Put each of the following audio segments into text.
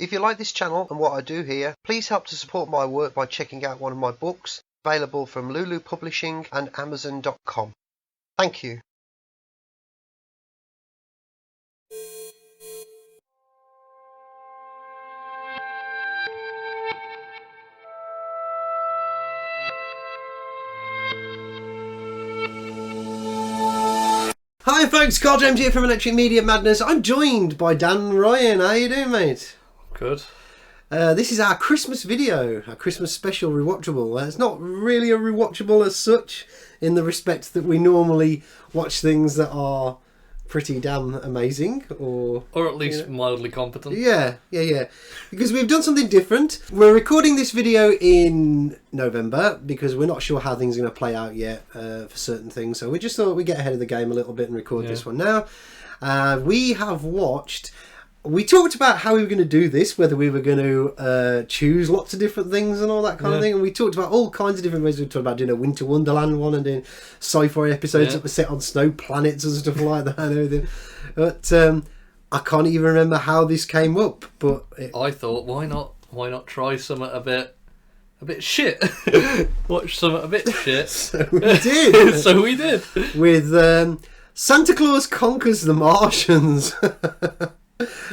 If you like this channel and what I do here, please help to support my work by checking out one of my books, available from Lulu Publishing and Amazon.com. Thank you. Hi folks, Carl James here from Electric Media Madness. I'm joined by Dan Ryan. How you doing, mate? Good. This is our Christmas video, our Christmas special rewatchable. It's not really a rewatchable as such, in the respect that we normally watch things that are pretty damn amazing, or at least mildly competent. Yeah. Because we've done something different. We're recording this video in November because we're not sure how things are going to play out yet for certain things. So we just thought we'd get ahead of the game a little bit and record this one now. We talked about how we were going to do this, whether we were going to choose lots of different things and all that kind of thing. And we talked about all kinds of different ways. We talked about doing a Winter Wonderland one and doing sci-fi episodes that were set on snow planets and stuff like that and everything. But I can't even remember how this came up. But I thought, why not try something a bit shit? Watch something a bit shit. So we did. We did. With Santa Claus Conquers The Martians.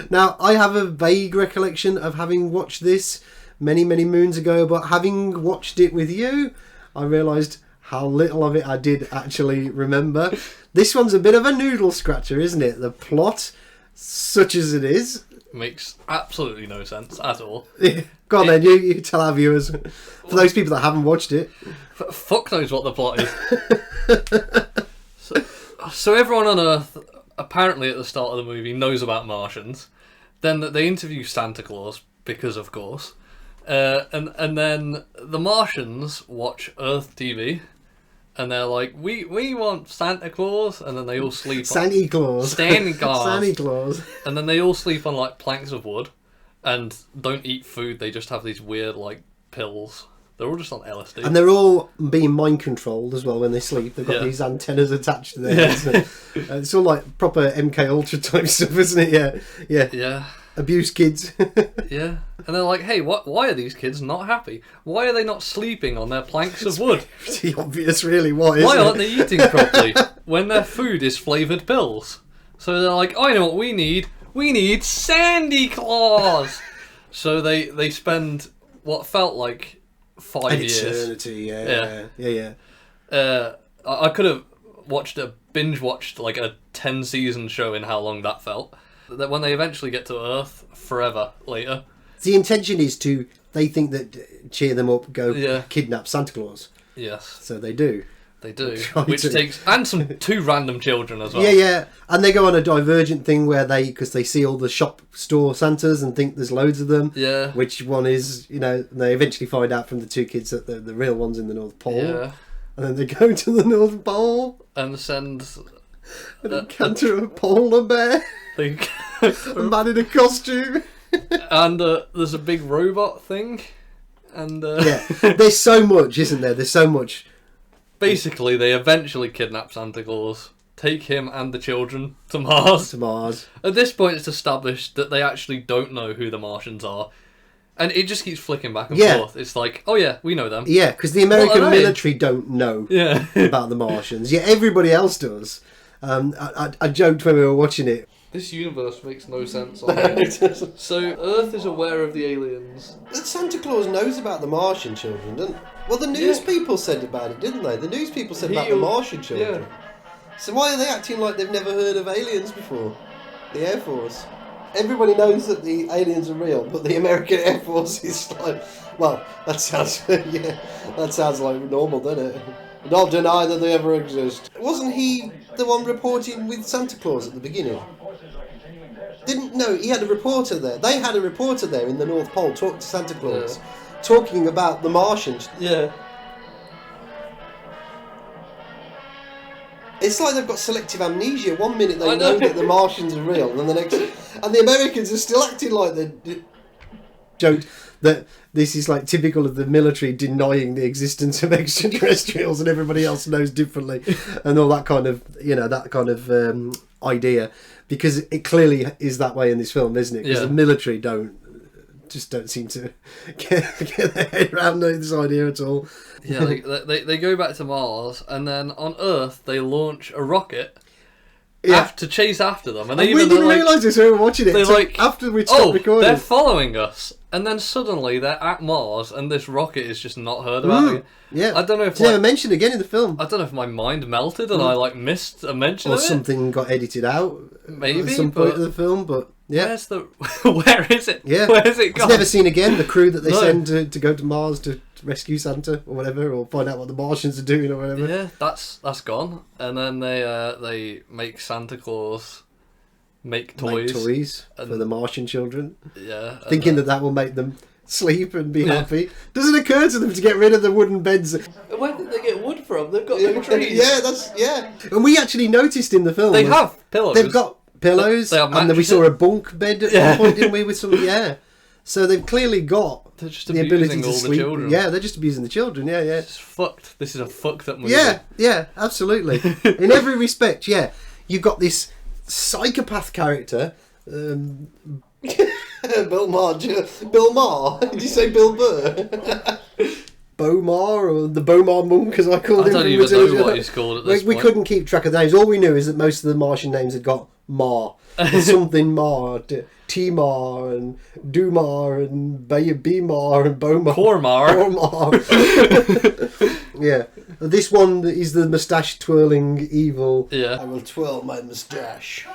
Now, I have a vague recollection of having watched this many, many moons ago, but having watched it with you, I realised how little of it I did actually remember. This one's a bit of a noodle scratcher, isn't it? The plot, such as it is, makes absolutely no sense at all. Go on then, you tell our viewers. For those people that haven't watched it. Fuck knows what the plot is. So everyone on Earth, apparently at the start of the movie, knows about Martians. Then they interview Santa Claus, because of course. And then the Martians watch Earth TV, and they're like, we want Santa Claus, and then they all sleep Santa Claus. Stanley Kubrick. Santa Claus. And then they all sleep on like planks of wood, and don't eat food, they just have these weird like pills. They're all just on LSD. And they're all being mind controlled as well when they sleep. They've got these antennas attached to their heads. It's all like proper MK Ultra type stuff, isn't it? Yeah. Abuse kids. Yeah. And they're like, hey, why are these kids not happy? Why are they not sleeping on their planks of wood? It's pretty obvious, really. Why aren't they eating properly when their food is flavoured pills? So they're like, I know what we need. We need Sandy Claus. So they spend what felt like 5 years. Eternity, yeah. I could have binge watched like a 10-season show in how long that felt. That when they eventually get to Earth, forever later. The intention is they think that cheer them up, go kidnap Santa Claus. Yes. So they do. They do. And some two random children as well. Yeah. And they go on a divergent thing where because they see all the shop store Santas and think there's loads of them. Yeah. Which one is, they eventually find out from the two kids that the real one's in the North Pole. Yeah. And then they go to the North Pole. And send and encounter a polar bear. A man in a costume. And there's a big robot thing. And there's so much, isn't there? There's so much. Basically, they eventually kidnap Santa Claus, take him and the children to Mars. At this point, it's established that they actually don't know who the Martians are. And it just keeps flicking back and forth. It's like, oh yeah, we know them. Yeah, because the American military don't know about the Martians. Yeah, everybody else does. I joked when we were watching it. This universe makes no sense. So Earth is aware of the aliens. Santa Claus knows about the Martian children, doesn't? Well, the news people said about it, didn't they? The news people said about the Martian children. Yeah. So why are they acting like they've never heard of aliens before? The Air Force. Everybody knows that the aliens are real, but the American Air Force is like, well, that sounds like normal, doesn't it? Don't deny that they ever exist. Wasn't he the one reporting with Santa Claus at the beginning? He had a reporter there. They had a reporter there in the North Pole talking to Santa Claus, talking about the Martians. Yeah. It's like they've got selective amnesia. One minute they know that the Martians are real, and then the next, and the Americans are still acting like they joked that this is like typical of the military denying the existence of extraterrestrials, and everybody else knows differently, and all that kind of idea, because it clearly is that way in this film, isn't it? Because the military don't just don't seem to get their head around this idea at all. Yeah, they go back to Mars, and then on Earth they launch a rocket to chase after them. And we didn't realise this when we were watching it. They're like, after we stopped recording. They're following us. And then suddenly they're at Mars, and this rocket is just not heard about. Yeah, I don't know if it's never mentioned again in the film. I don't know if my mind melted and I missed a mention of it, or something got edited out. Maybe at some point of the film, but yeah. Where is it? Yeah, where is it gone? It's never seen again. The crew that they send to go to Mars to rescue Santa or whatever, or find out what the Martians are doing or whatever. Yeah, that's gone. And then they make Santa Claus make toys for the Martian children. Yeah, thinking that will make them sleep and be happy. Doesn't occur to them to get rid of the wooden beds. Where did they get wood from? They've got no trees. And we actually noticed in the film they have pillows. They've got pillows, and then we saw a bunk bed at one point, didn't we? With some So they've clearly got the ability to sleep. Children. Yeah, they're just abusing the children. Yeah. It's fucked. This is a fucked up movie. Yeah, absolutely. In every respect, you've got this psychopath character. Bill Maher. Did you say Bill Burr? Bomar, or the Bomar monk, as I called him. I don't even know what he's called at this point. We couldn't keep track of names. All we knew is that most of the Martian names had got Mar. Something Mar, T-Mar, and Dumar, and Bimar, and Bomar. Cormar. Yeah. This one is the moustache-twirling evil. Yeah. I will twirl my moustache.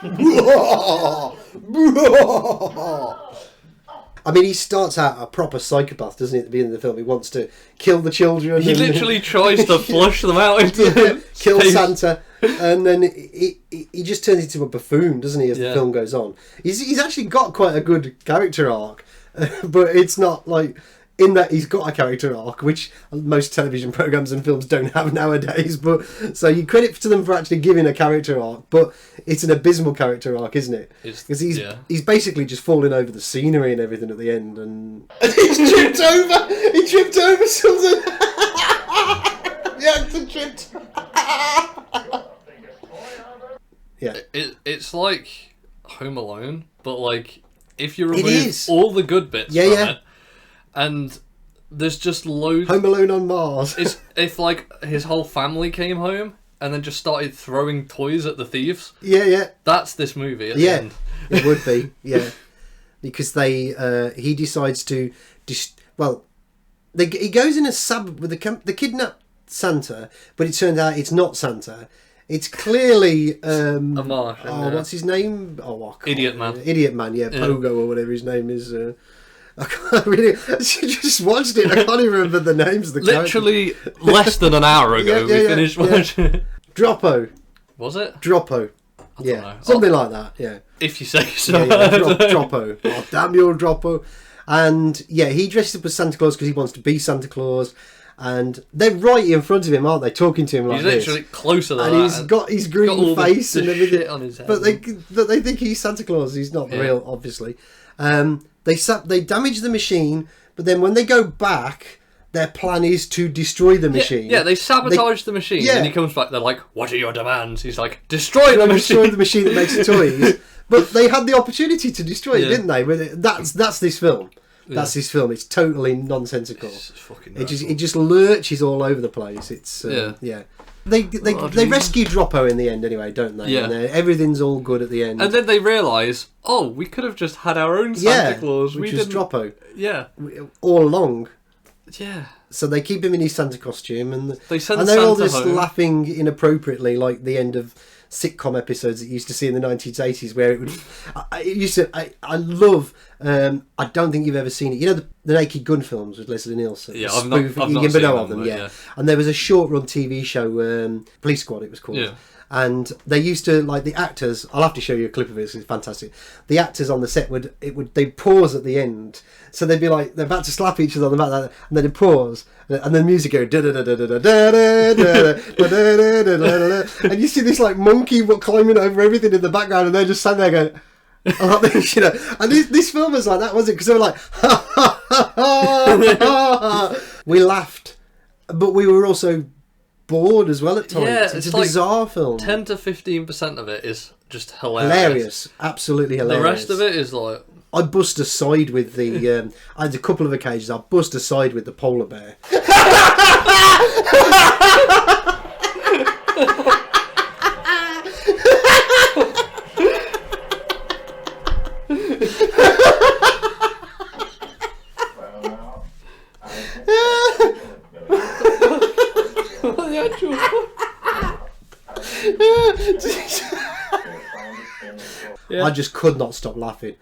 I mean, he starts out a proper psychopath, doesn't he, at the beginning of the film? He wants to kill the children. He literally tries to flush them out into kill Santa, and then he just turns into a buffoon, doesn't he, as the film goes on. He's actually got quite a good character arc, but it's not like... in that he's got a character arc, which most television programmes and films don't have nowadays. But so you credit to them for actually giving a character arc, but it's an abysmal character arc, isn't it? Because he's basically just falling over the scenery and everything at the end, and he's tripped over. He tripped over something. The actor tripped. Yeah, it's like Home Alone, but like if you remove all the good bits from it. And there's just loads... Home Alone on Mars. If like, his whole family came home and then just started throwing toys at the thieves. Yeah. That's this movie at the end. It would be, yeah. Because he decides to... he goes in a sub with the kidnapped Santa, but it turns out it's not Santa. It's clearly... a Martian. What's his name? Idiot Man. Idiot Man, Pogo or whatever his name is... I can't really... She just watched it. I can't even remember the names of the literally less than an hour ago we finished watching it. Droppo. Was it? Droppo. I don't know. Something like that, yeah. If you say so. Droppo. Oh, damn your Droppo. And, he dresses up as Santa Claus because he wants to be Santa Claus. And they're right in front of him, aren't they? Talking to him like this. He's literally closer than that. And he's got his green face and everything. Shit on his head. But they think he's Santa Claus. He's not real, obviously. They damage the machine, but then when they go back, their plan is to destroy the machine. Yeah, they sabotage the machine, and he comes back, they're like, what are your demands? He's like, destroy the machine! Destroy the machine that makes the toys. But they had the opportunity to destroy it, didn't they? That's this film. That's this film. It's totally nonsensical. It's fucking it just lurches all over the place. It's They rescue Droppo in the end anyway, don't they? Yeah. And everything's all good at the end. And then they realise, we could have just had our own Santa Claus. Which was Droppo. Yeah. All along. Yeah. So they keep him in his Santa costume, and they're Santa all just home. Laughing inappropriately, like the end of sitcom episodes that you used to see in the 1980s, where it would. I love. I don't think you've ever seen it. You know the Naked Gun films with Leslie Nielsen. Yeah, I've not seen them. Yeah. And there was a short-run TV show, Police Squad. It was called. Yeah. And they used to, like, the actors. I'll have to show you a clip of it. It's fantastic. The actors on the set they'd pause at the end, so they'd be like they're about to slap each other on the back, and then they'd pause, and then music go da da da da da da da da da, and you see this like monkey climbing over everything in the background, and they're just standing there going. And this film was like that, was it? Because they were like, ha, ha, ha, ha. We laughed, but we were also bored as well at times. Yeah, it's a bizarre film. 10 to 15% of it is just hilarious. Hilarious, absolutely hilarious. The rest of it is like, I bust aside with the. I had a couple of occasions. I bust aside with the polar bear. I just could not stop laughing.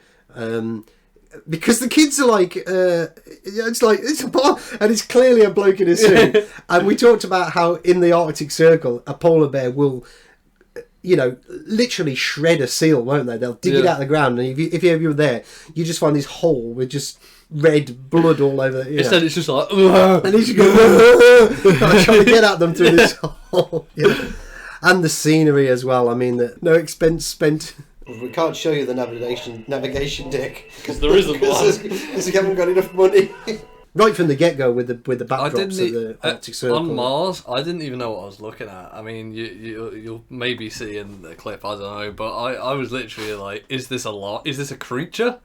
Because the kids are like, it's a bar, and it's clearly a bloke in a suit. And we talked about how in the Arctic Circle, a polar bear will, literally shred a seal, won't they? They'll dig it out of the ground, and if you were there, you just find this hole with just red blood all over. Instead, it's just like, and he's going trying to get at them through this hole. And the scenery as well. I mean, no expense spent. We can't show you the navigation deck because there isn't one. Because we haven't got enough money. Right from the get-go with the backdrops of the Arctic Circle. On Mars, I didn't even know what I was looking at. I mean, you'll maybe see in the clip, I don't know, but I was literally like, is this a lot? Is this a creature?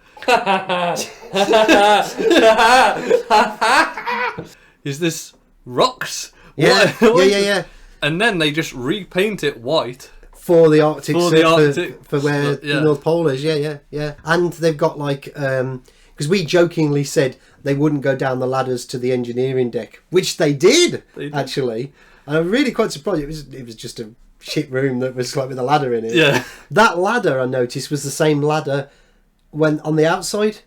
Is this rocks? Yeah, yeah. And then they just repaint it white. For the Arctic Circle, for where the North Pole is, yeah. And they've got like, because we jokingly said they wouldn't go down the ladders to the engineering deck, which they did. Actually. And I'm really quite surprised. It was just a shit room that was like with a ladder in it. Yeah. That ladder, I noticed, was the same ladder when on the outside,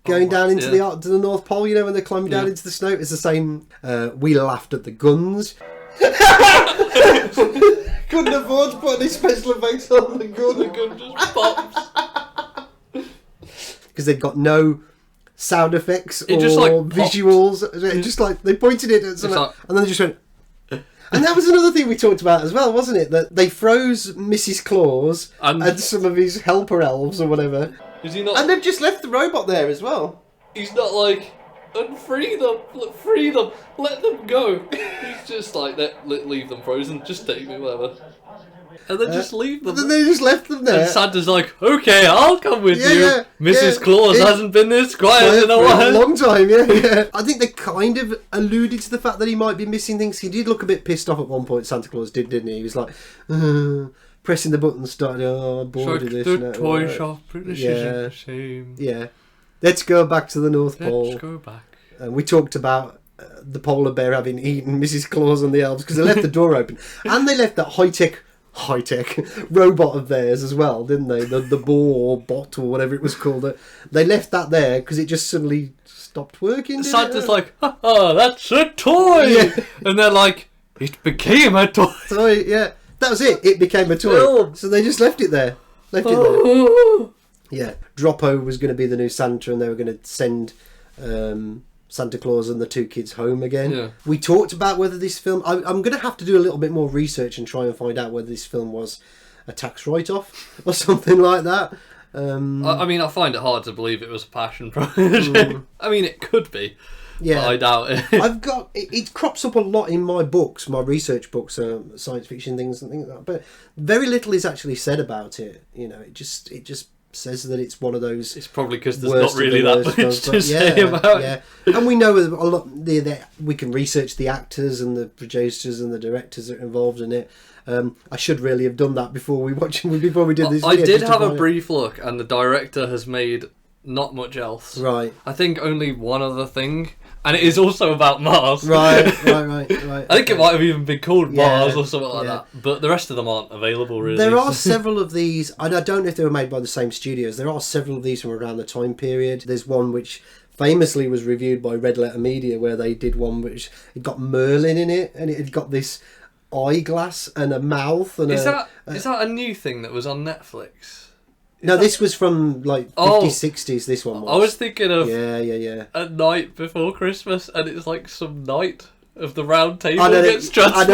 going down into to the North Pole. When they're climbing down into the snow, it's the same. We laughed at the guns. Couldn't afford to put any special effects on the gun. The gun just pops. Because they've got no sound effects or just, like, visuals. It just like they pointed it at something, and then they just went. And that was another thing we talked about as well, wasn't it? That they froze Mrs. Claus and some of his helper elves or whatever. Is he not? And they've just left the robot there as well. He's not like, free them, let them go. He's just like, leave them frozen, just take me, whatever. And then just leave them. Then they just left them there. And Santa's like, okay, I'll come with you. Mrs. Claus hasn't been this quiet in a while. Long time, yeah. I think they kind of alluded to the fact that he might be missing things. He did look a bit pissed off at one point, Santa Claus didn't he? He was like, pressing the button, started, I'm bored of this. The toy shop, this is a shame. Yeah. Let's go back to the North Pole. Let's go back. We talked about the polar bear having eaten Mrs. Claus and the elves because they left the door open. And they left that high-tech robot of theirs as well, didn't they? The boar or bot or whatever it was called. They left that there because it just suddenly stopped working. Santa's like, that's a toy! Yeah. And they're like, it became a toy. Yeah. That was it. It became a toy. Oh. So they just left it there. Yeah. Droppo was going to be the new Santa and they were going to send Santa Claus and the two kids home again. Yeah. We talked about whether this film... I'm going to have to do a little bit more research and try and find out whether this film was a tax write-off or something like that. I mean, I find it hard to believe it was a passion project. I mean, it could be. Yeah, but I doubt it. I've got it crops up a lot in my books, my research books, science fiction things and things like that. But very little is actually said about it. It just says that it's one of those. It's probably because there's not really that much to say about it. And we know a lot. We can research the actors and the producers and the directors that are involved in it. I should really have done that before we did this. I did have a brief look, and the director has made not much else. Right. I think only one other thing. And it is also about Mars. Right. I think it might have even been called Mars or something like that. But the rest of them aren't available, really. There are several of these, and I don't know if they were made by the same studios. There are several of these from around the time period. There's one which famously was reviewed by Red Letter Media, where they did one which it got Merlin in it, and it had got this eyeglass and a mouth. And is that a new thing that was on Netflix? No, this was from like 50s, 60s, this one was. I was thinking of A Night Before Christmas, and it's like some night of the round table gets transported.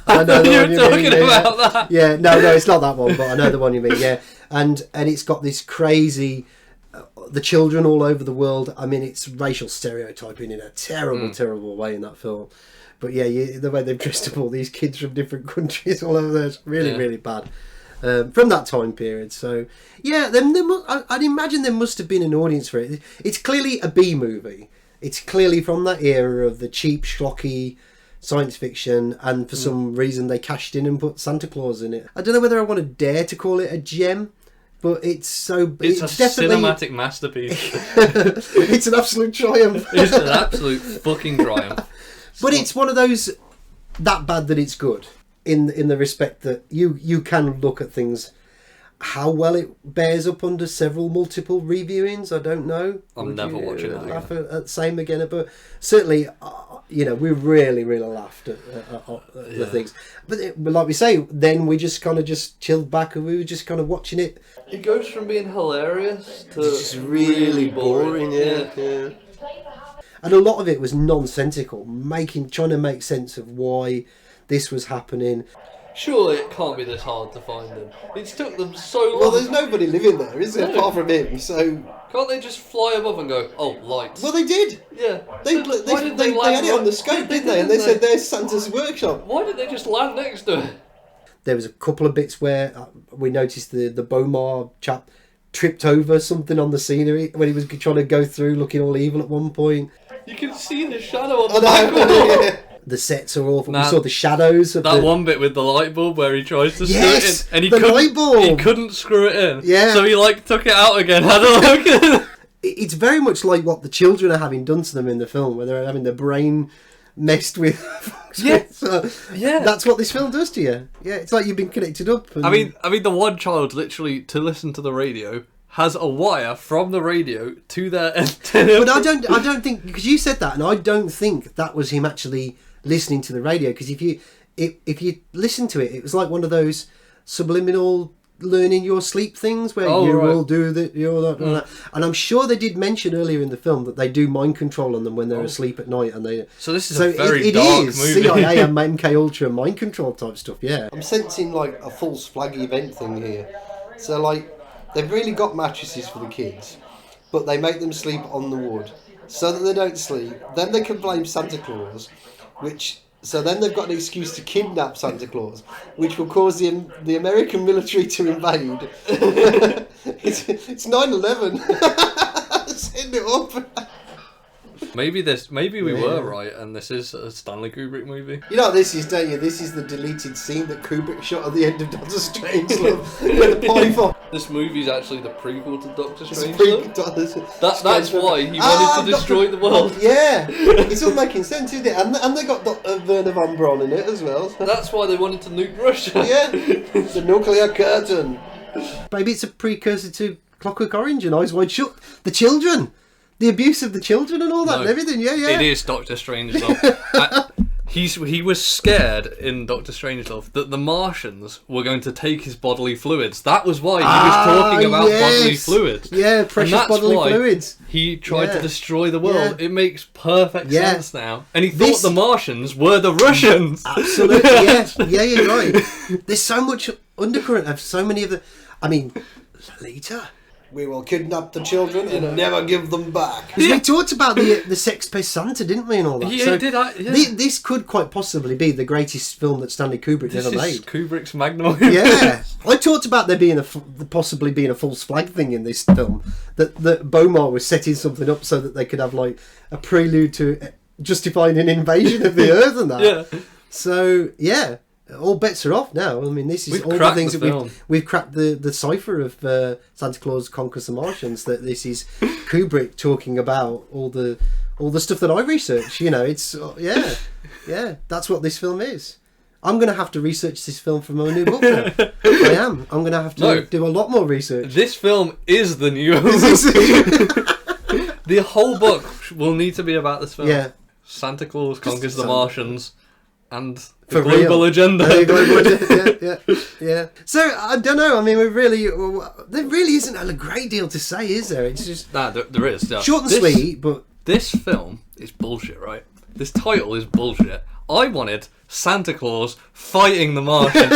I know the one you were talking about that. Yeah, no, it's not that one, but I know the one you mean, yeah. And it's got this crazy... the children all over the world. I mean, it's racial stereotyping in a terrible, terrible way in that film. But yeah, the way they've dressed up all these kids from different countries all over there, it's really, really bad. from that time period. So yeah, I'd imagine there must have been an audience for it. It's clearly a B movie. It's clearly from that era of the cheap, schlocky science fiction, and for some reason they cashed in and put Santa Claus in it. I don't know whether I want to dare to call it a gem, but it's definitely cinematic masterpiece. It's an absolute triumph. It's an absolute fucking triumph. But it's one of those that bad that it's good, in the respect that you can look at things. How well it bears up under multiple reviewings, I don't know. I'm never watching that laugh at same again, but certainly, we really laughed at the things. But like we say, then we just kind of just chilled back and we were just kind of watching it. It goes from being hilarious to just really boring. Yeah. And a lot of it was nonsensical, trying to make sense of why this was happening. Surely it can't be this hard to find them. It's took them so long. Well, there's nobody living there, is there, apart from him, so... Can't they just fly above and go, oh, lights? Well, they did. Yeah. They had it on the scope, didn't they? And they said, there's Santa's workshop. Why didn't they just land next to it? There was a couple of bits where we noticed the Bomar chap tripped over something on the scenery when he was trying to go through looking all evil at one point. You can see the shadow on the back wall. Yeah. The sets are awful. We saw the shadows of one bit with the light bulb where he tries to screw it in, and he couldn't screw it in. Yeah. So he took it out again. Had a look. It's very much like what the children are having done to them in the film, where they're having their brain messed with. Yeah. That's what this film does to you. Yeah, it's like you've been connected up. And... I mean, the one child literally to listen to the radio has a wire from the radio to their antenna. But I don't think, because you said that, and I don't think that was him actually listening to the radio, because if you listen to it, it was like one of those subliminal learning your sleep things where will do that, that. And I'm sure they did mention earlier in the film that they do mind control on them when they're asleep at night, and they. So this is a very dark movie. CIA and MK Ultra mind control type stuff. Yeah, I'm sensing like a false flag event thing here. So they've really got mattresses for the kids, but they make them sleep on the wood so that they don't sleep. Then they can blame Santa Claus. So then they've got an excuse to kidnap Santa Claus, which will cause the American military to invade. It's 9/11. Send it up. Maybe we were right, and this is a Stanley Kubrick movie. You know what this is, don't you? This is the deleted scene that Kubrick shot at the end of Doctor Strangelove with the python. This movie's actually the prequel to Doctor Strangelove. That's why he wanted to destroy the world. Yeah, it's all making sense, isn't it? And they got Werner von Braun in it as well. That's why they wanted to nuke Russia. Yeah, the nuclear curtain. Maybe it's a precursor to Clockwork Orange and Eyes Wide Shut. The children. The abuse of the children and all that and everything, yeah. It is Doctor Strangelove. He was scared in Doctor Strangelove that the Martians were going to take his bodily fluids. That was why he was talking about bodily fluids. Yeah, precious bodily fluids. He tried to destroy the world. Yeah. It makes perfect sense now. And he thought the Martians were the Russians. Absolutely, yeah. Yeah, you're right. There's so much undercurrent of so many of the... I mean, Lolita... We will kidnap the children and never give them back. We talked about the sex-based Santa, didn't we, and all that? Yeah, This could quite possibly be the greatest film that Stanley Kubrick ever made. This is Kubrick's magnum. Yeah. I talked about there being possibly being a false flag thing in this film. That Bomar was setting something up so that they could have like a prelude to justifying an invasion of the Earth and that. Yeah. So, yeah. All bets are off now. I mean, this is all the things that we've cracked the cipher of Santa Claus Conquers the Martians. That this is Kubrick talking about all the stuff that I research. You know, it's yeah. That's what this film is. I'm going to have to research this film for my new book now. I am. I'm going to have to do a lot more research. This film is the new. The whole book will need to be about this film. Yeah. Santa Claus Conquers the Martians. And the global agenda. Yeah. So, I don't know. I mean, there really isn't a great deal to say, is there? It's just... Nah, there is. Short and sweet, but... This film is bullshit, right? This title is bullshit. I wanted Santa Claus fighting the Martian.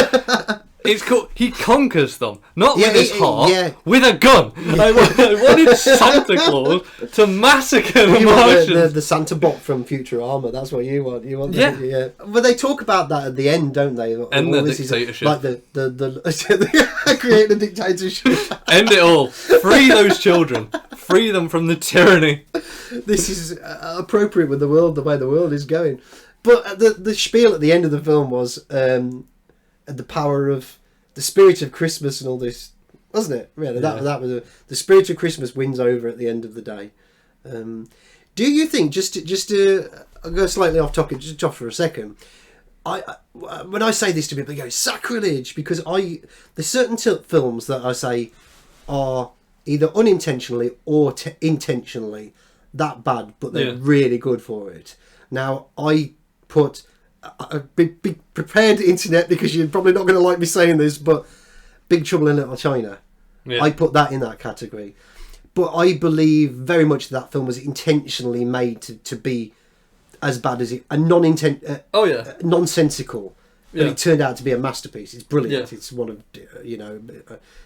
It's called He Conquers Them, not with his heart, with a gun. I wanted Santa Claus to massacre the Martians. The Santa bot from Futurama. That's what you want. You want the, But they talk about that at the end, don't they? End the dictatorship. Like the create the dictatorship. End it all. Free those children. Free them from the tyranny. This is appropriate with the way the world is going. But the spiel at the end of the film was the power of the spirit of Christmas and all this, wasn't it? Really, that was the spirit of Christmas wins over at the end of the day. Do you think, just to I'll go slightly off topic, just off for a second, when I say this to people, they go sacrilege, because there's certain films that I say are either unintentionally or intentionally that bad, but they're really good for it. Now, I put be prepared, internet, because you're probably not going to like me saying this, but Big Trouble in Little China, I put that in that category. But I believe very much that film was intentionally made to be as bad as it, nonsensical. But it turned out to be a masterpiece. It's brilliant. It's one of,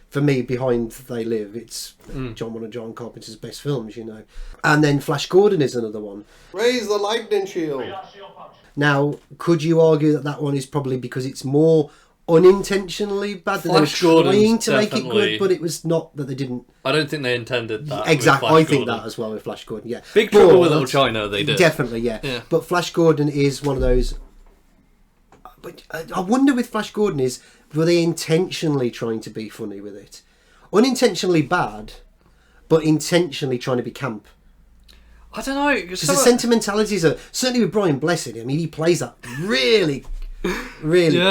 for me, behind They Live, it's one of John Carpenter's best films, And then Flash Gordon is another one. Raise the lightning shield. Now, could you argue that one is probably because it's more unintentionally bad, that they were trying to make it good, but it was not that they didn't... I don't think they intended that. Exactly, I think that as well with Flash Gordon, Big Trouble with Little China, they did. Definitely, yeah. But Flash Gordon is one of those... But I wonder with Flash Gordon were they intentionally trying to be funny with it? Unintentionally bad, but intentionally trying to be camp. I don't know. Because the sentimentalities are... Certainly with Brian Blessed, I mean, he plays that really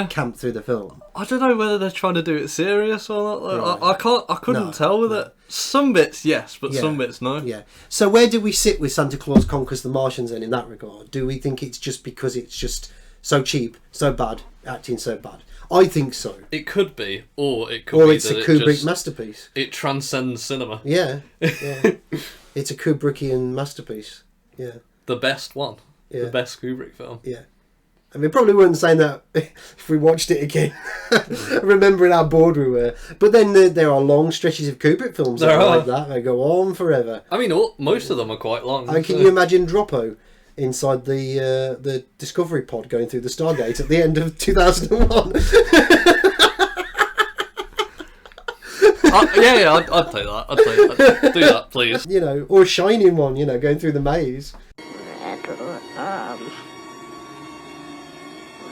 camp through the film. I don't know whether they're trying to do it serious or not. Right. I couldn't tell with it. Some bits, yes, but some bits, no. Yeah. So where do we sit with Santa Claus Conquers the Martians then in that regard? Do we think it's just because it's just so cheap, so bad, acting so bad? I think so. It could be, or it could be it's a Kubrick masterpiece. It transcends cinema. Yeah. It's a Kubrickian masterpiece. Yeah. The best one. Yeah. The best Kubrick film. Yeah. I mean, probably wouldn't say that if we watched it again, remembering how bored we were. But then there are long stretches of Kubrick films that are like that. They go on forever. I mean, most of them are quite long. And can you imagine Droppo inside the Discovery pod going through the Stargate at the end of 2001? I'd take that. I'd take that. Do that, please. Or a Shining one, going through the maze. Red rum.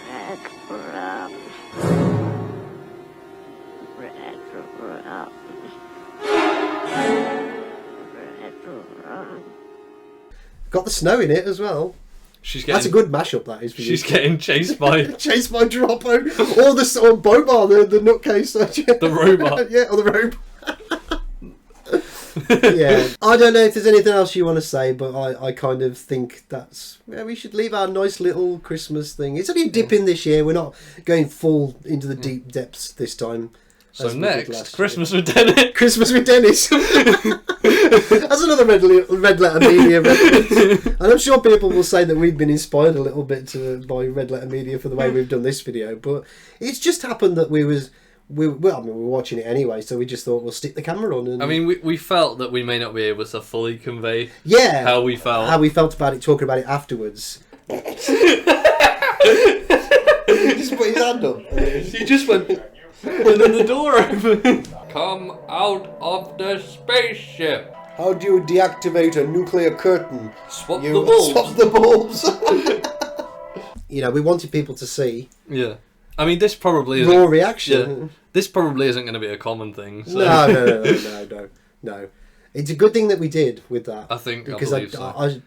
Red rum. Red rum. Red rum. Got the snow in it as well. That's a good mashup, that is. She's getting chased by Droppo, or Bobar, the nutcase, the robot, or the robot. Yeah, I don't know if there's anything else you want to say, but I kind of think we should leave our nice little Christmas thing. It's only a dip in this year. We're not going full into the deep depths this time. So next, Christmas with Dennis. Christmas with Dennis. That's another Red Letter Media reference. And I'm sure people will say that we've been inspired a little bit by Red Letter Media for the way we've done this video, but it's just happened that we were watching it anyway, so we just thought we'll stick the camera on. And... I mean, we felt that we may not be able to fully convey how we felt about it, talking about it afterwards. He just put his hand up. He just went... And then the door opened. Come out of the spaceship. How do you deactivate a nuclear curtain? Swap the bulbs. Swap the bulbs. We wanted people to see. Yeah. I mean, this probably isn't... Raw reaction. Yeah, this probably isn't going to be a common thing. So. No. It's a good thing that we did with that. I think, because I believe so.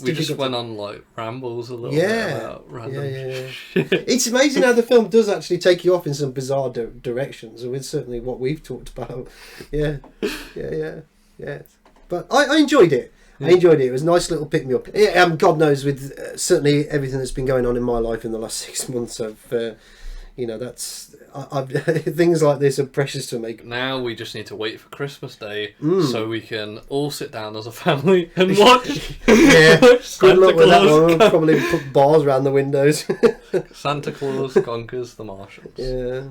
We just went on rambles a little bit about random shit. It's amazing how the film does actually take you off in some bizarre directions, and it's certainly what we've talked about. Yeah. But I enjoyed it. I enjoyed it. It was a nice little pick me up. God knows, with certainly everything that's been going on in my life in the last 6 months, things like this are precious to me. Now we just need to wait for Christmas Day so we can all sit down as a family and watch. Good luck with that one. We'll probably put bars around the windows. Santa Claus Conquers the Martians. Yeah.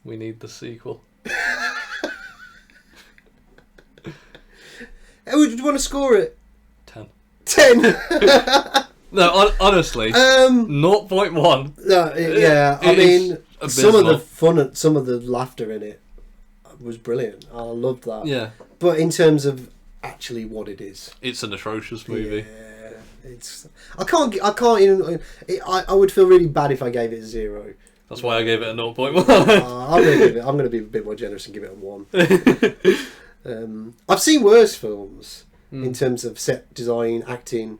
We need the sequel. How would you want to score it? 10. 10. No, honestly, 0.1. No, yeah. I mean, some of the fun and some of the laughter in it was brilliant. I loved that. Yeah. But in terms of actually what it is, it's an atrocious movie. Yeah, it's. I can't even. I would feel really bad if I gave it a 0. That's why I gave it a 0.1. I'm going to be a bit more generous and give it a 1. I've seen worse films in terms of set design, acting.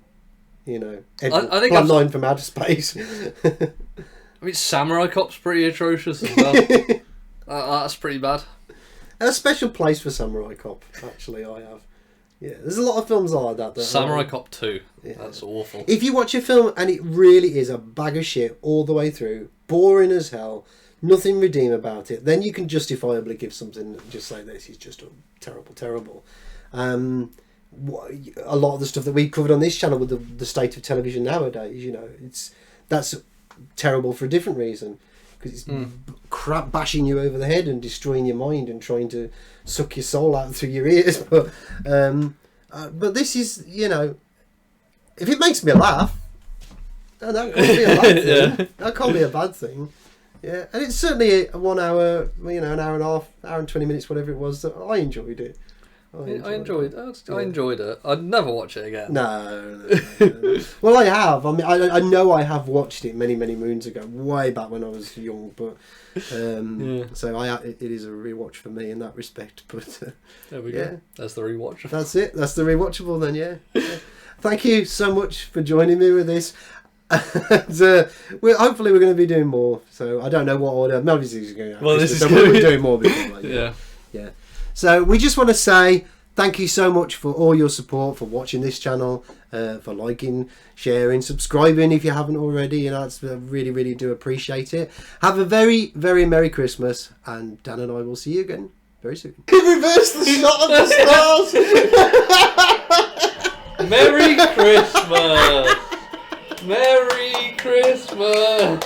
You know, I think Plan 9 from outer space. I mean, Samurai Cop's pretty atrocious as well. That's pretty bad. A special place for Samurai Cop, actually, I have. Yeah, there's a lot of films like that. Samurai Cop 2. Yeah. That's awful. If you watch a film and it really is a bag of shit all the way through, boring as hell, nothing redeem about it, then you can justifiably give something just like this is just terrible. A lot of the stuff that we covered on this channel with the state of television nowadays, you know, that's terrible for a different reason, because it's crap bashing you over the head and destroying your mind and trying to suck your soul out through your ears. But this is, you know, if it makes me laugh, that can't be a bad thing. Yeah. That can't be a bad thing. Yeah, and it's certainly a 1 hour, you know, an hour and a half, hour and 20 minutes, whatever it was. That I enjoyed it. I enjoyed it. I'd never watch it again. No. Well, I have. I mean, I know I have watched it many moons ago, way back when I was young. But so it is a rewatch for me in that respect. But there we go. That's the rewatch. That's it. That's the rewatchable then. Yeah. Thank you so much for joining me with this. And, hopefully we're going to be doing more. So I don't know what order. Obviously, this is going to happen. Well, this is we'll be doing more before. Like, yeah. So we just want to say thank you so much for all your support, for watching this channel, for liking, sharing, subscribing if you haven't already. You know, I really do appreciate it. Have a very Merry Christmas, and Dan and I will see you again very soon. Reverse the shot of the stars. Merry Christmas. Merry Christmas.